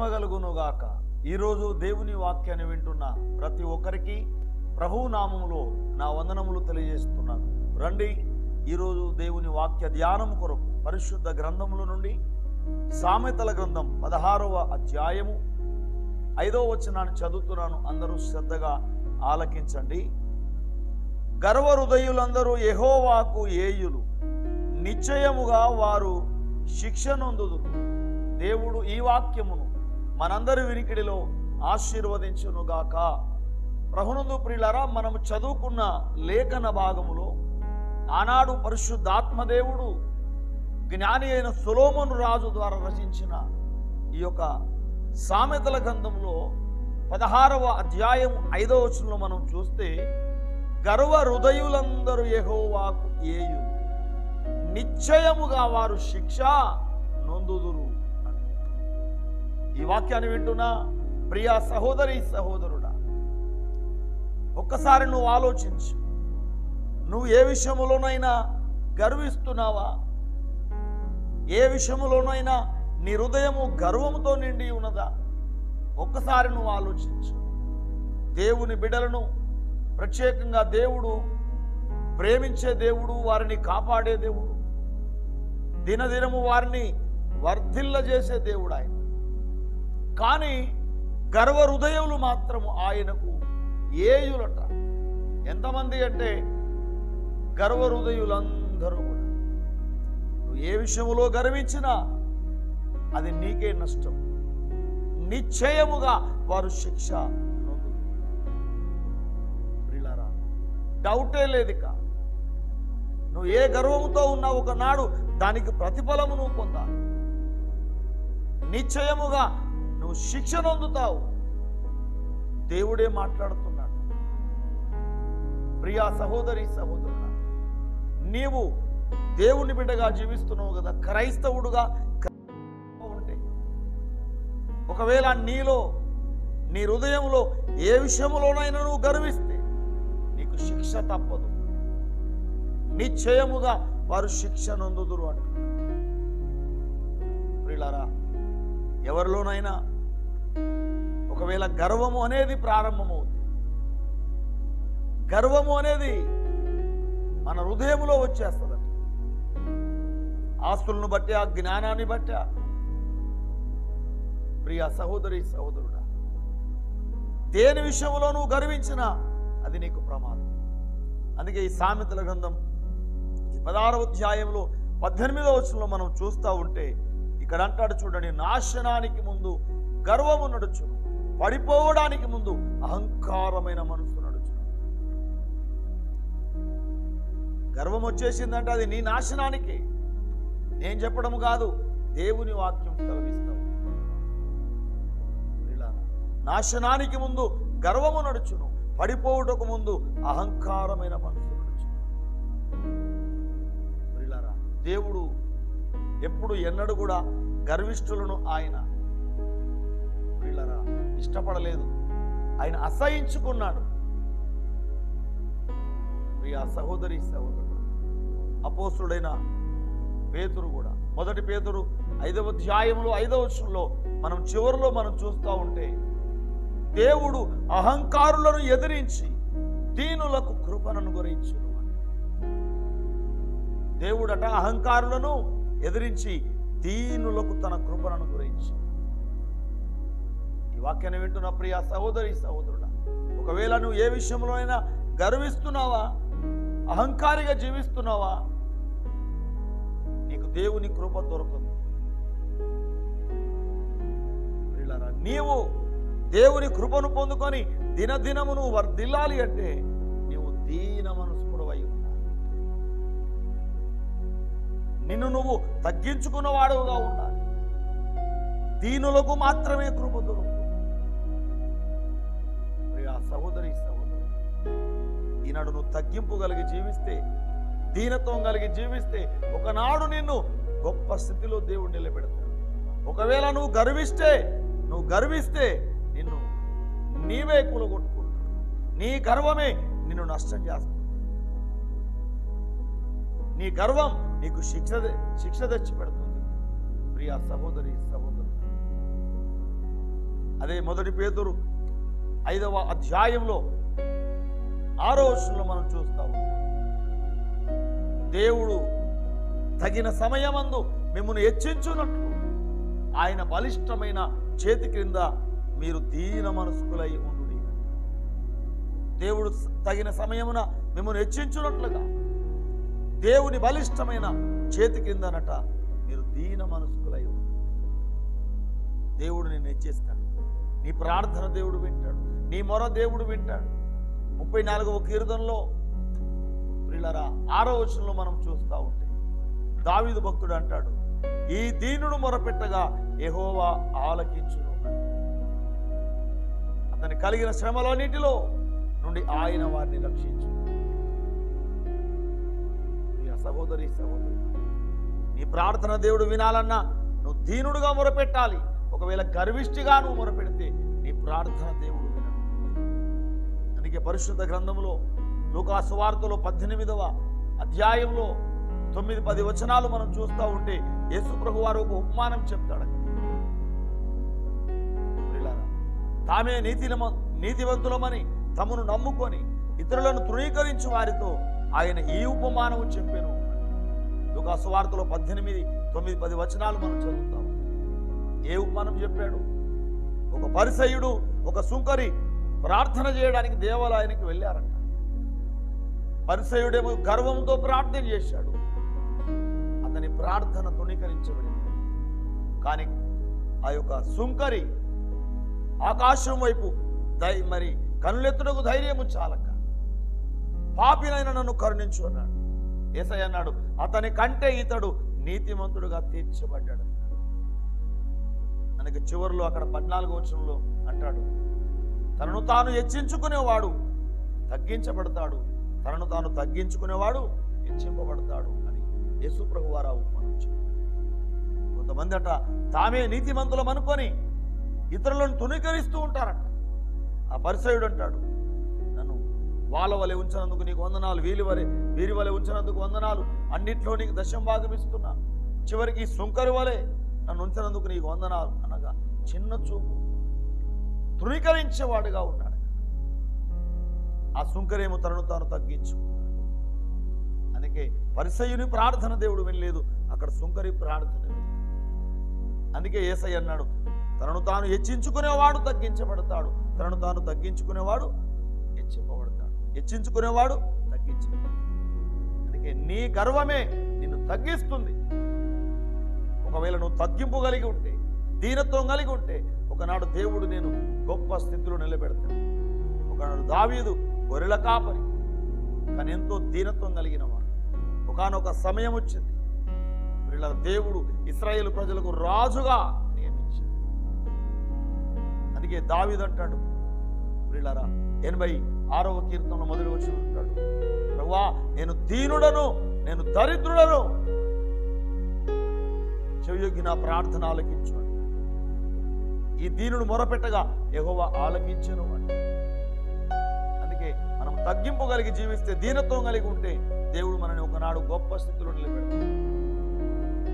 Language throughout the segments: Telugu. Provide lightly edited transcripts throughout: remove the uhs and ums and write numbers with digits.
మహిమ కలుగునుగాక. ఈరోజు దేవుని వాక్యాన్ని వింటున్న ప్రతి ఒక్కరికి ప్రభువు నామములో నా వందనములు తెలియజేస్తున్నాను. రండి, ఈరోజు దేవుని వాక్య ధ్యానం కొరకు పరిశుద్ధ గ్రంథముల నుండి సామెతల గ్రంథం 16వ అధ్యాయము 5వ వచనాన్ని చదువుతున్నాను. అందరూ శ్రద్ధగా ఆలకించండి. గర్వ హృదయులందరూ యెహోవాకు ఏయులు, నిశ్చయముగా వారు శిక్ష నొందుదురు. దేవుడు ఈ వాక్యమును మనందరి వినికిడిలో ఆశీర్వదించునుగాక. ప్రభునందు ప్రియులారా, మనము చదువుకున్న లేఖన భాగములో ఆనాడు పరిశుద్ధాత్మదేవుడు జ్ఞాని అయిన సొలొమోను రాజు ద్వారా రచించిన ఈ యొక్క సామెతల గ్రంథంలో 16వ అధ్యాయం 5వ వచనంలో మనం చూస్తే, గర్వ హృదయులందరూ యెహోవాకు ఏయులు, నిశ్చయముగా వారు శిక్ష నొందుదురు. ఈ వాక్యాన్ని వింటున్నా ప్రియ సహోదరి సహోదరుడా, ఒక్కసారి నువ్వు ఆలోచించు. నువ్వు ఏ విషయంలోనైనా గర్విస్తున్నావా? ఏ విషయంలోనైనా నీ హృదయము గర్వముతో నిండి ఉన్నదా? ఒక్కసారి నువ్వు ఆలోచించు. దేవుని బిడ్డలను ప్రత్యేకంగా దేవుడు ప్రేమించే దేవుడు, వారిని కాపాడే దేవుడు, దినదినము వారిని వర్ధిల్లజేసే దేవుడు ఆయన. కానీ గర్వ హృదయులు మాత్రము ఆయనకు ఏయులట. ఎంతమంది అంటే గర్వ హృదయులందరూ కూడా. నువ్వు ఏ విషయంలో గర్వించినా అది నీకే నష్టం. నిశ్చయముగా వారు శిక్ష నొందుదురు. ప్రియులారా, డౌటే లేదిక. నువ్వు ఏ గర్వముతో ఉన్నావు, ఒకనాడు దానికి ప్రతిఫలము నువ్వు పొందాలి. నిశ్చయముగా నువ్వు శిక్ష నొందుతావు. దేవుడే మాట్లాడుతున్నాడు. ప్రియా సహోదరి సహోదరుడా, నీవు దేవుని బిడ్డగా జీవిస్తున్నావు కదా, క్రైస్తవుడుగా ఉంటే, ఒకవేళ నీలో నీ హృదయంలో ఏ విషయంలోనైనా నువ్వు గర్విస్తే నీకు శిక్ష తప్పదు. నిశ్చయముగా వారు శిక్ష నొందుదురు అంట. ప్రియులారా, ఎవరిలోనైనా ఒకవేళ గర్వము అనేది ప్రారంభమవుతుంది. గర్వము అనేది మన హృదయంలో వచ్చేస్తుందట. ఆస్తులను బట్టి, ఆ జ్ఞానాన్ని బట్టి. ప్రియ సహోదరి సహోదరుడా, దేని విషయంలో నువ్వు గర్వించినా అది నీకు ప్రమాదం. అందుకే ఈ సామెతల గ్రంథం ఈ 16వ అధ్యాయంలో 18వ వచనంలో మనం చూస్తూ ఉంటే ఇక్కడ అంటాడు చూడండి, నాశనానికి ముందు గర్వము నడుచును, పడిపోవడానికి ముందు అహంకారమైన మనసు నడుచును. గర్వం వచ్చేసిందంటే అది నీ నాశనానికి. నేను చెప్పడము కాదు, దేవుని వాక్యం సెలవిస్తావు. నాశనానికి ముందు గర్వము నడుచును, పడిపోవుటకు ముందు అహంకారమైన మనసు నడుచును. ప్రియులారా, దేవుడు ఎప్పుడు ఎన్నడూ కూడా గర్విష్ఠులను ఆయన ప్రియులారా ఇష్టపడలేదు. ఆయన అసహించుకున్నాడు. ప్రియ సహోదరి సహోదరుడు, అపోస్తుడైన పేతురు కూడా, మొదటి పేతురు 5వ అధ్యాయంలో 5వ వచనంలో మనం చివరిలో మనం చూస్తూ ఉంటే, దేవుడు అహంకారులను ఎదిరించి దీనులకు కృపను అనుగ్రహించును. దేవుడట అహంకారులను ఎదిరించి దీనులకు తన కృపను అనుగ్రహించి. ఈ వాక్యాన్ని వింటున్న ప్రియ సహోదరి సహోదరుడా, ఒకవేళ నువ్వు ఏ విషయంలో అయినా గర్విస్తున్నావా, అహంకారిగా జీవిస్తున్నావా, నీకు దేవుని కృప దొరకదు. ప్రియులారా, నీవు దేవుని కృపను పొందుకొని దినదినము నువ్వు వర్ధిల్లాలి అంటే నీవు దీన మనస్కుడవై ఉండాలి. నిన్ను నువ్వు తగ్గించుకున్న వాడుగా ఉండాలి. దీనులకు మాత్రమే కృప దొరుకుతుంది. ప్రియా సహోదరి సహోదరు, ఈనాడు నువ్వు తగ్గింపు కలిగి జీవిస్తే, దీనత్వం కలిగి జీవిస్తే, ఒకనాడు నిన్ను గొప్ప స్థితిలో దేవుడు నిలబెడతాడు. ఒకవేళ నువ్వు గర్విస్తే నిన్ను నీవే కూలగొట్టుకుంటావు. నీ గర్వమే నిన్ను నష్టం చేస్తుంది. నీ గర్వం నీకు శిక్ష తెచ్చి పెడుతుంది. ప్రియ సహోదరి సహోదరుడు, అదే 1 పేతురు 5వ అధ్యాయంలో 6వ వచనంలో మనం చూస్తా ఉంటాం. దేవుడు తగిన సమయమందు మిమ్మల్ని హెచ్చించున్నట్లు ఆయన బలిష్టమైన చేతి క్రింద మీరు దీన మనస్కులై ఉండు. దేవుడు తగిన సమయమున మిమ్మల్ని హెచ్చించున్నట్లుగా దేవుని బలిష్టమైన చేతి క్రిందనట మీరు దీన మనస్కులై ఉండు. దేవుడు నిన్ను హెచ్చిస్తాడు. నీ ప్రార్థన దేవుడు వింటాడు. నీ మొర దేవుడు వింటాడు. 34వ కీర్తనలో ప్రియులారా 6వ వచనంలో మనం చూస్తూ ఉంటే దావీదు భక్తుడు అంటాడు, ఈ దీనుడు మొరపెట్టగా యెహోవా ఆలకించును. అతని కలిగిన శ్రమలన్నిటిలో నుండి ఆయన వారిని రక్షించు. సహోదరి సహోదరి, నీ ప్రార్థన దేవుడు వినాలన్నా నువ్వు దీనుడుగా మొరపెట్టాలి. ఒకవేళ గర్విష్టిగా నువ్వు మొరపెడితే నీ ప్రార్థన దేవుడు వినడు. అందుకే పరిశుద్ధ గ్రంథంలో లూకా సువార్తలో 18వ అధ్యాయంలో 9-10 వచనాలు మనం చూస్తూ ఉంటే యేసు ప్రభు వారు ఒక ఉపమానం చెప్తాడు. తామే నీతివంతులమని తమను నమ్ముకొని ఇతరులను తృణీకరించు వారితో ఆయన ఈ ఉపమానం చెప్పాను. లూకా సువార్తలో 18-9-10 వచనాలు మనం చదువుతాం. ఏ ఉపమానం చెప్పాడు? ఒక పరిసయ్యుడు ఒక సుంకరి ప్రార్థన చేయడానికి దేవాలయానికి వెళ్ళారంట. పరిసయ్యుడేమో గర్వంతో ప్రార్థన చేశాడు. అతని ప్రార్థన తృణీకరించబడింది. కానీ ఆ యొక్క సుంకరి ఆకాశం వైపు మరి కనులెత్తుటకు ధైర్యము చాలక పాపినైన నన్ను కరుణించు అన్నాడు. యేసయ్య అన్నాడు, అతని కంటే ఇతడు నీతిమంతుడుగా తీర్చబడ్డాడు. మనకి చివరిలో అక్కడ 14వ వచనంలో అంటాడు, తనను తాను హెచ్చించుకునేవాడు తగ్గించబడతాడు, తనను తాను తగ్గించుకునేవాడు హెచ్చింపబడతాడు అని యేసు ప్రభువారు మనం చెప్పారు. కొంతమంది అట తామే నీతిమంతులం అనుకొని ఇతరులను తునీకరిస్తూ ఉంటారట. ఆ పరిసయ్యుడు అంటాడు, నన్ను వాళ్ళ వలె ఉంచినందుకు నీకు వందనాలు, వీరి వలె ఉంచినందుకు వందనాలు, అన్నిట్లో నీకు దశం భాగం ఇస్తున్నా, చివరికి సుంకరి వలె నన్ను ఉంచినందుకు నీకు వందనాలు అనగా చిన్న చూపు, తృణీకరించేవాడుగా ఉన్నాడు. ఆ సుంకరేమో తనను తాను తగ్గించుకున్నాడు. అందుకే పరిసయ్యుని ప్రార్థన దేవుడు వినలేదు, అక్కడ సుంకరి ప్రార్థన వినలేదు. అందుకే యేసయ్య అన్నాడు, తనను తాను హెచ్చించుకునేవాడు తగ్గించబడతాడు, తనను తాను తగ్గించుకునేవాడు హెచ్చింపబడతాడు, హెచ్చించుకునేవాడు తగ్గించబడతాడు. అందుకే నీ గర్వమే నిన్ను తగ్గిస్తుంది. ఒకవేళ నువ్వు తగ్గింపు కలిగి ఉంటే, దీనత్వం కలిగి ఉంటే, ఒకనాడు దేవుడు నేను గొప్ప స్థితిలో నిలబెడతాడు. ఒకనాడు దావీదు గొర్రెల కాపరి, కానీ ఎంతో దీనత్వం కలిగిన వాడు. ఒకానొక సమయం వచ్చింది, వీళ్ళ దేవుడు ఇశ్రాయేలు ప్రజలకు రాజుగా నియమించాడు. అందుకే దావీదు అంటాడు, వీళ్ళరా 86వ కీర్తనలో మొదటి వచనం అంటాడు, ప్రభువా నేను దీనుడను, నేను దరిద్రుడను, చెవియొగ్గి నా ప్రార్థన ఆలకించు. ఈ దీనుడు మొరపెట్టగా యెహోవా ఆలకించెను అంట. అందుకే మనం తగ్గింపు కలిగి జీవిస్తే, దీనత్వం కలిగి ఉంటే దేవుడు మనని ఒకనాడు గొప్ప స్థితిలో నిలబెడతాడు.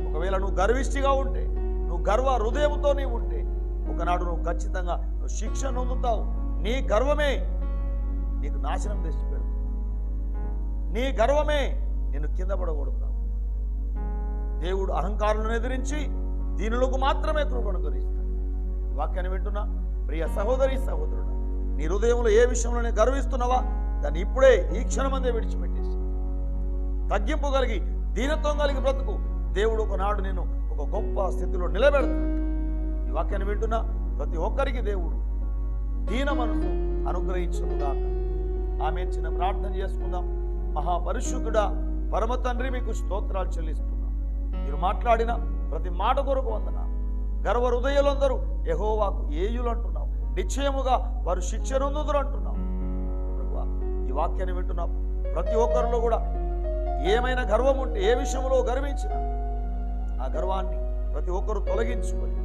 ఒకవేళ నువ్వు గర్విష్టిగా ఉంటే, నువ్వు గర్వ హృదయంతో నీవు ఉంటే, ఒకనాడు నువ్వు ఖచ్చితంగా నువ్వు శిక్ష నొందుతావు. నీ గర్వమే నీకు నాశనం తెచ్చిపెడతావు. నీ గర్వమే నిన్ను కింద పడగొడతావు. దేవుడు అహంకారులను ఎదిరించి దీనులకు మాత్రమే కృపను అనుగ్రహిస్తాడు. ఈ వాక్యాన్ని వింటున్నా ప్రియ సహోదరి సహోదరుడు, నీ హృదయంలో ఏ విషయంలోనే గర్విస్తున్నావా, దాన్ని ఇప్పుడే ఈ క్షణమందే విడిచిపెట్టేసి తగ్గింపు కలిగి దీనత్వం కలిగి బ్రతుకు. దేవుడు ఒకనాడు నేను ఒక గొప్ప స్థితిలో నిలబెడతాడు. ఈ వాక్యాన్ని వింటున్నా ప్రతి ఒక్కరికి దేవుడు దీన మనసు అనుగ్రహించునుగాక. ఆమె చిన్న ప్రార్థన చేసుకుందాం. మహాపరిశుద్ధుడా పరమ తండ్రి, మీకు స్తోత్రాలు చెల్లిస్తున్నాం. మీరు మాట్లాడిన ప్రతి మాట కొరకు వందనాలు. గర్వ హృదయులందరూ యెహోవాకు ఏయులు అంటున్నాం. నిశ్చయముగా వారు శిక్ష నొందుదురు అంటున్నాం. ఈ వాక్యాన్ని వింటున్నాం ప్రతి ఒక్కరిలో కూడా ఏమైనా గర్వం ఉంటే, ఏ విషయంలో గర్వించినా ఆ గర్వాన్ని ప్రతి ఒక్కరు తొలగించుకొని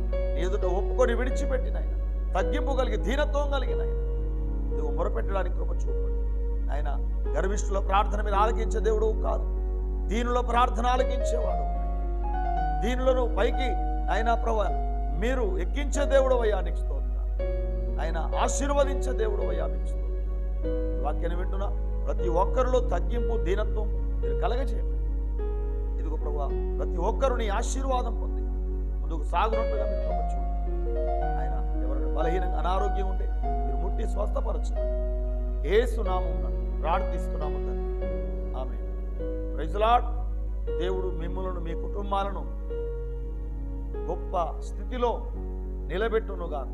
ఎదుట ఒప్పుకొని విడిచిపెట్టిన ఆయన, తగ్గింపు కలిగి దీనత్వం కలిగిన ఆయన నువ్వు మొరపెట్టడానికి కృప చూపండి. ఆయన గర్విష్ఠుల ప్రార్థన మీరు ఆలకించే దేవుడు కాదు, దీనుల ప్రార్థన ఆలకించేవాడు. దీనులను పైకి ఆయన ప్రభు మీరు ఎక్కించే దేవుడు అయ్యా, నీకు స్తోత్రం. ఆయన ఆశీర్వదించే దేవుడు వ్యాపించుతుంది. వాక్యాన్ని వింటున్నా ప్రతి ఒక్కరిలో తగ్గింపు, దీనత్వం మీరు కలగజేయండి. ఇదిగో ప్రభువా, ప్రతి ఒక్కరు నీ ఆశీర్వాదం పొంది ముందుకు సాగునట్లుగా మీరు పంపచ్చు. ఆయన ఎవరైనా బలహీనంగా అనారోగ్యం ఉంటే మీరు ముట్టి స్వస్థపరచండి. యేసు నామమున ప్రార్థిస్తున్నాము తండ్రి, ఆమేన్. Praise lord. దేవుడు మిమ్మలను, మీ కుటుంబాలను గొప్ప స్థితిలో నిలబెట్టునుగాక.